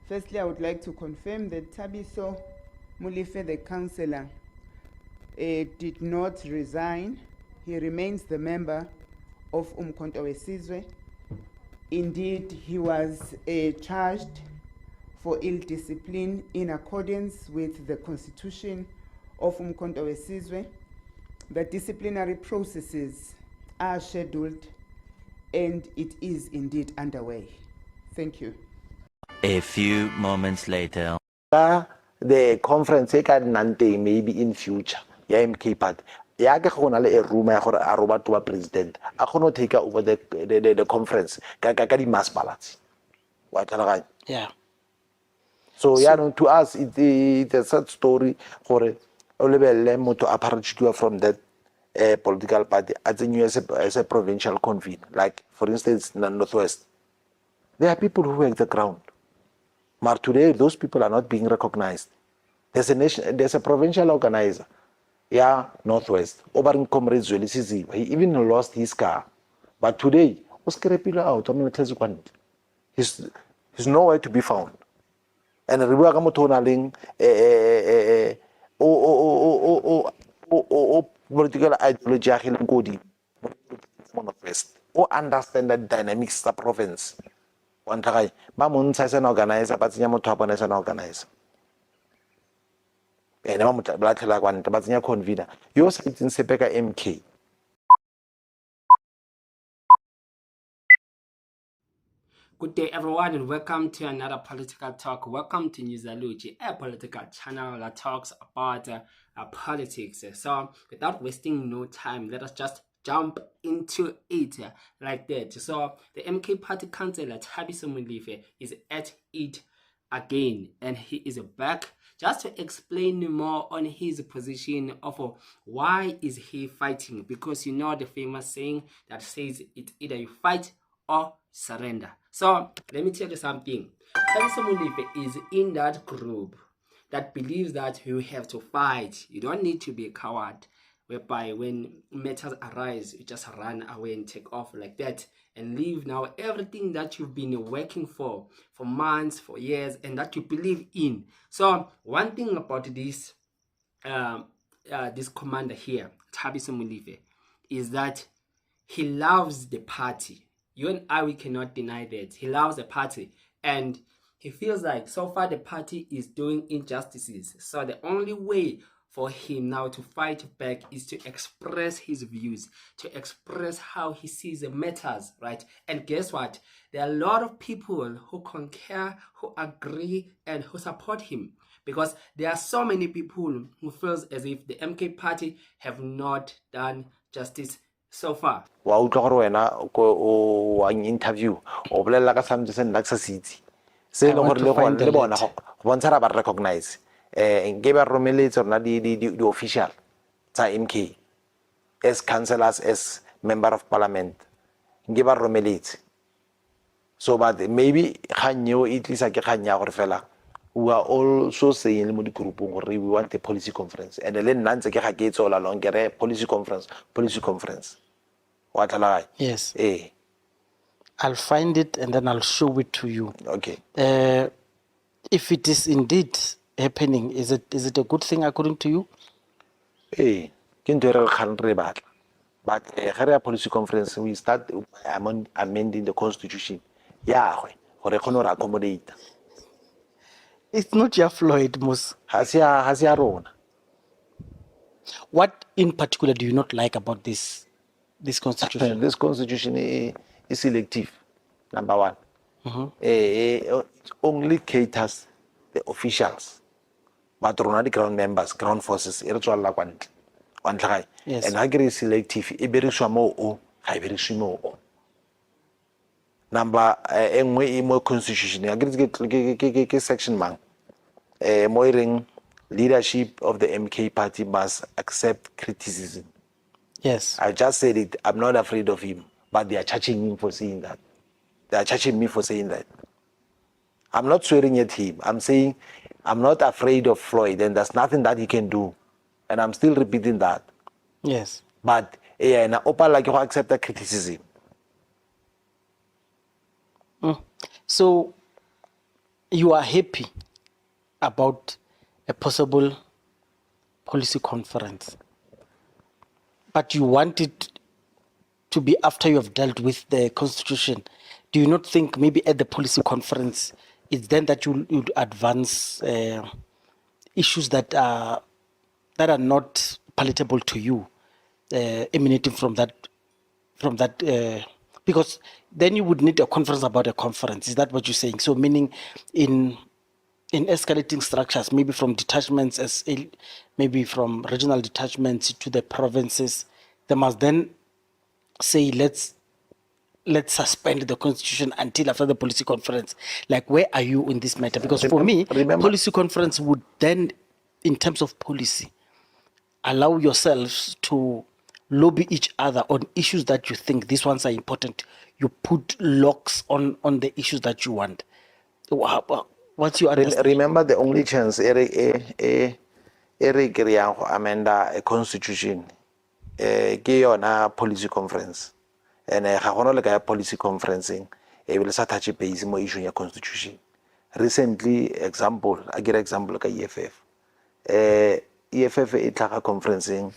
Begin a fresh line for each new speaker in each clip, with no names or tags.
Firstly, I would like to confirm that Thabiso Molefe, the councillor, did not resign. He remains the member of Umkhonto Wesizwe. Indeed, he was charged for ill discipline in accordance with the constitution of Umkhonto Wesizwe. The disciplinary processes are scheduled and it is indeed underway. Thank you.
A few moments later.
The conference maybe in future, MK part. Ya ke go na le a room ya gore a roba to president. A go take over the conference ka di mass ballots. Wa tlhaloganya?
Yeah.
So yeah, no, to us it's a sad story gore o lebelle motho a parachutua from that political party as a provincial convener, like for instance Northwest. There are people who work the ground. But today, those people are not being recognized. There's a provincial organizer, yeah, Northwest, over in Comrades he even lost his car. But today, out, he's nowhere to be found. And political ideology Northwest, or understand the dynamics of the province. One time, Mamun as an organizer, but Yamotop as an organizer. And I'm black like one, but you're convener. You're sitting Sepeka MK.
Good day, everyone, and welcome to another political talk. Welcome to Newsaluji, a political channel that talks about politics. So, without wasting no time, let us just jump into it like that. So, the MK Party councillor Thabiso Molefe is at it again, and he is back just to explain more on his position of why is he fighting, because you know the famous saying that says it's either you fight or surrender. So let me tell you something. Thabiso Molefe is in that group that believes that you have to fight. You don't need to be a coward, whereby when matters arise, you just run away and take off like that and leave now everything that you've been working for months, for years, and that you believe in. So one thing about this this commander here, Thabiso Molefe, is that he loves the party. You and I, we cannot deny that. He loves the party. And he feels like so far the party is doing injustices. So the only way for him now to fight back is to express his views, to express how he sees the matters, right? And guess what? There are a lot of people who concur, who agree, and who support him. Because there are so many people who feels as if the MK party have not done justice so far.
Wa utlwa gore wena o an interview o bolela ka something se nna sa sitse se le gore le bona go bontsha ra ba recognize nke ba romeletse rona di official tsa MK as councillors, as member of parliament, nke ba romeletse. So but maybe khanyo e tlisa ke khanya gore fela we are also saying le mo di groupong gore we want a policy conference, and le nna ntse ke ga ke tsola long ke re policy conference. What lie?
Yes. I'll find it and then I'll show it to you.
Okay.
If it is indeed happening, is it a good thing according to you?
Ke ntwe re khanre batla. But a policy conference, we start amending the constitution. Yeah, gore khone re accommodate.
It's not your Floyd, Mus.
Has ya rona.
What in particular do you not like about this constitution?
This constitution is selective, number one. It only caters the officials, but rona the ground members, ground forces, e re tswalla kwa ntle.
Yes.
And I get selective, e berekiswa mo o, ga e berekiswe mo o. Number engwe mo constitution, I get section man. Mo reng leadership of the MK party must accept criticism.
Yes.
I just said it. I'm not afraid of him, but they are charging me for saying that. They are charging me for saying that. I'm not swearing at him. I'm saying I'm not afraid of Floyd, and there's nothing that he can do. And I'm still repeating that.
Yes.
But na opa like you accept the criticism.
So you are happy about a possible policy conference, but you want it to be after you have dealt with the constitution, do you not think maybe at the policy conference it's then that you'd advance issues that are not palatable to you, emanating from that because then you would need a conference about a conference. Is that what you're saying? So meaning in escalating structures, maybe from detachments, maybe from regional detachments to the provinces, they must then say let's suspend the constitution until after the policy conference. Like, where are you in this matter? Because for me,
Remember,
policy conference would then, in terms of policy, allow yourselves to lobby each other on issues that you think these ones are important. You put locks on the issues that you want. What's your understanding?
remember the only chance Eric Riango amenda a constitution ke yona policy conference and ga gona le ka policy conferencing e be sa touch base mo issue ya constitution. Recently example I get example ka EFF EFF e tlaga conferencing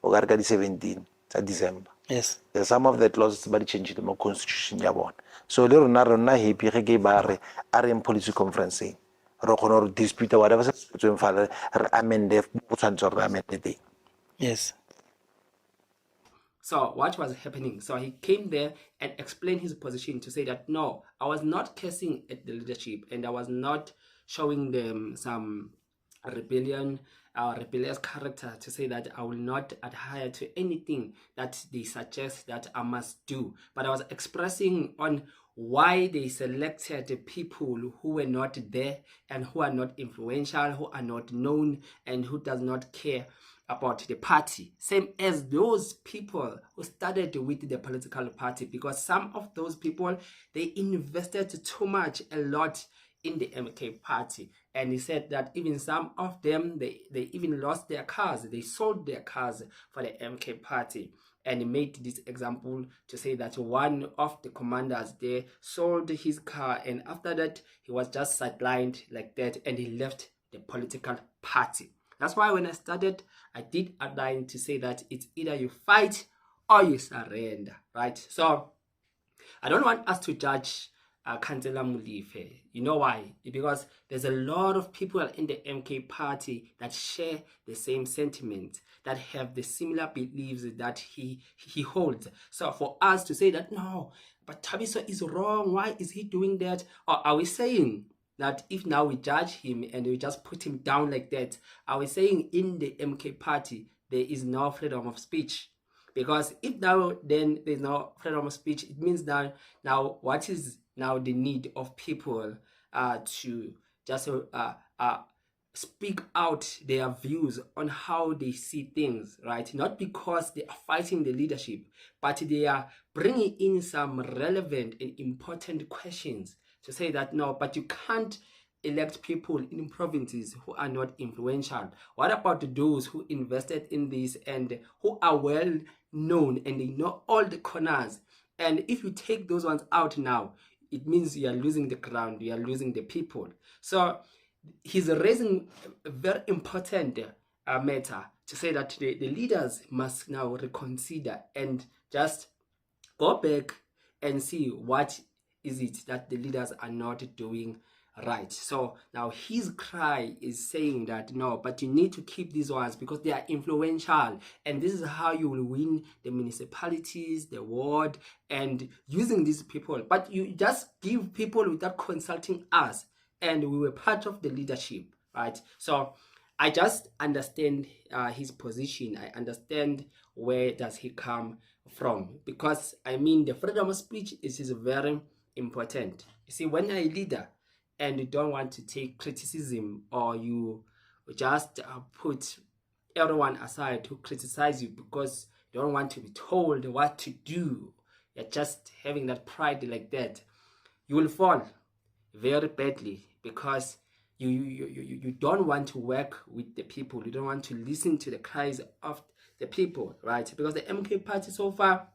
o ka re ka di 17 tsa December.
Yes.
Some of the clauses ba di change the constitution ya bona. So le rona happy ge ke ba re are in policy conferencing re kgona re dispute whatever se tsweng fa re amende o tshwantse re amende teng.
Yes.
So what was happening? So he came there and explained his position to say that no, I was not cursing at the leadership and I was not showing them some rebellious character to say that I will not adhere to anything that they suggest that I must do. But I was expressing on why they selected people who were not there and who are not influential, who are not known, and who does not care about the party, same as those people who started with the political party, because some of those people, they invested too much, a lot in the MK party. And he said that even some of them, they even lost their cars, they sold their cars for the MK party. And he made this example to say that one of the commanders there sold his car, and after that he was just sidelined like that and he left the political party. That's why when I started, I did outline to say that it's either you fight or you surrender, right? So I don't want us to judge Councillor Molefe. You know why? Because there's a lot of people in the MK party that share the same sentiments, that have the similar beliefs that he holds. So for us to say that, no, but Thabiso is wrong, why is he doing that? Or are we saying that if now we judge him and we just put him down like that, are we saying in the MK party there is no freedom of speech? Because if now then there's no freedom of speech, it means that now what is now the need of people to just speak out their views on how they see things, right? Not because they are fighting the leadership, but they are bringing in some relevant and important questions to say that no, but you can't elect people in provinces who are not influential. What about those who invested in this and who are well known and they know all the corners? And if you take those ones out now, it means you are losing the ground, you are losing the people. So he's raising a very important matter to say that the leaders must now reconsider and just go back and see what is it that the leaders are not doing right. So now his cry is saying that no, but you need to keep these ones because they are influential, and this is how you will win the municipalities, the ward, and using these people. But you just give people without consulting us, and we were part of the leadership, right? So I just understand his position. I understand where does he come from, because I mean the freedom of speech is very important. You see, when you're a leader and you don't want to take criticism, or you just put everyone aside who criticize you because you don't want to be told what to do, you're just having that pride like that, you will fall very badly, because you don't want to work with the people, you don't want to listen to the cries of the people, right? Because the MK party so far,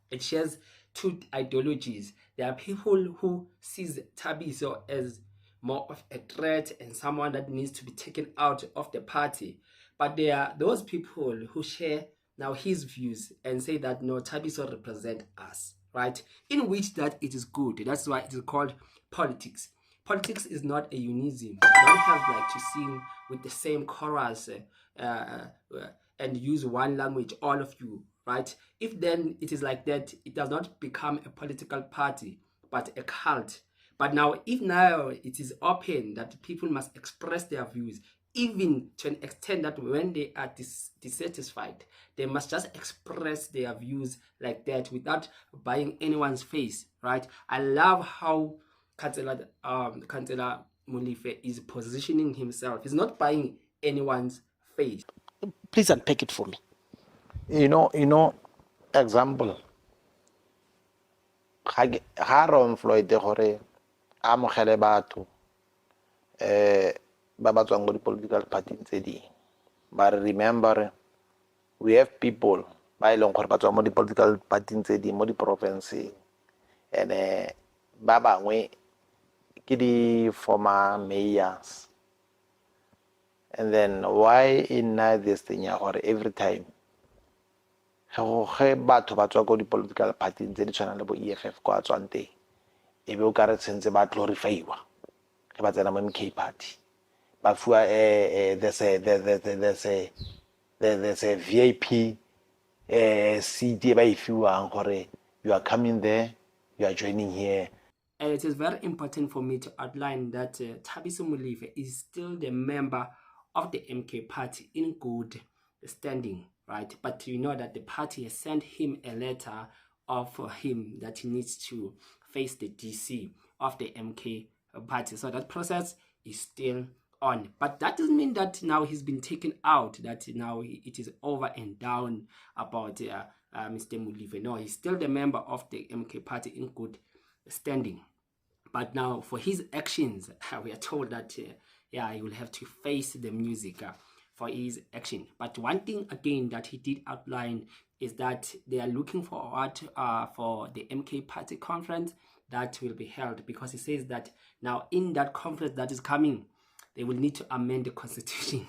it shares two ideologies. There are people who sees Thabiso as more of a threat and someone that needs to be taken out of the party. But there are those people who share now his views and say that no, Thabiso represent us, right? In which that it is good. That's why it is called politics. Politics is not a unism. You don't have like to sing with the same chorus and use one language, all of you, right? If then it is like that, it does not become a political party, but a cult. But now, if now it is open that people must express their views, even to an extent that when they are dissatisfied, they must just express their views like that without buying anyone's face, right? I love how Councillor Molefe is positioning himself. He's not buying anyone's face.
Please unpack it for me.
You know, example. Ha Ron Floyd gore amogele batho ba ba tswang go di-political party tse ding. But remember, we have people ba e leng gore ba tswa mo di-political party tse ding mo di-provinceng, and ba bangwe ke di-former mayors. And then why in this thing ya gore every time ge batho ba tswa ko di-political party tse di tshwanang le bo EFF ko a tswang teng, ebe o ka re tshentse ba glorifyiwa ge ba tsena mo MK party, ba fiwa there's a VIP seat e ba e fiwang gore you are coming there, you are joining here.
And it is very important for me to outline that Thabiso Molefe is still the member of the MK party in good standing, right? But you know that the party has sent him a letter of him that he needs to face the DC of the MK party. So that process is still on. But that doesn't mean that now he's been taken out, that now it is over and down about Mr. Molefe. No, he's still the member of the MK party in good standing. But now for his actions, we are told that he will have to face the music for his action. But one thing again that he did outline is that they are looking forward for the MK party conference that will be held, because he says that now in that conference that is coming, they will need to amend the constitution.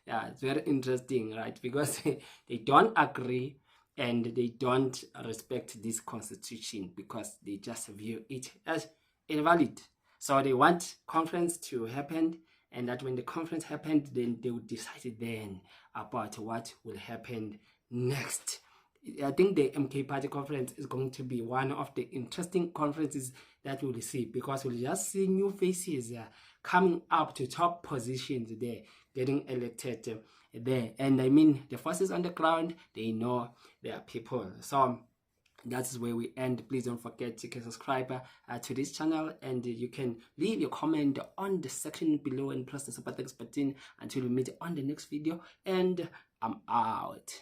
Yeah, it's very interesting, right? Because they don't agree and they don't respect this constitution because they just view it as invalid. So they want conference to happen, and that when the conference happened, then they would decide then about what will happen next. I think the MK party conference is going to be one of the interesting conferences that we'll see, because we'll just see new faces coming up to top positions there, getting elected there. And I mean, the forces on the ground, they know their people. So that's where we end. Please don't forget to subscribe to this channel, and you can leave your comment on the section below and press the super thanks button until we meet on the next video. And I'm out.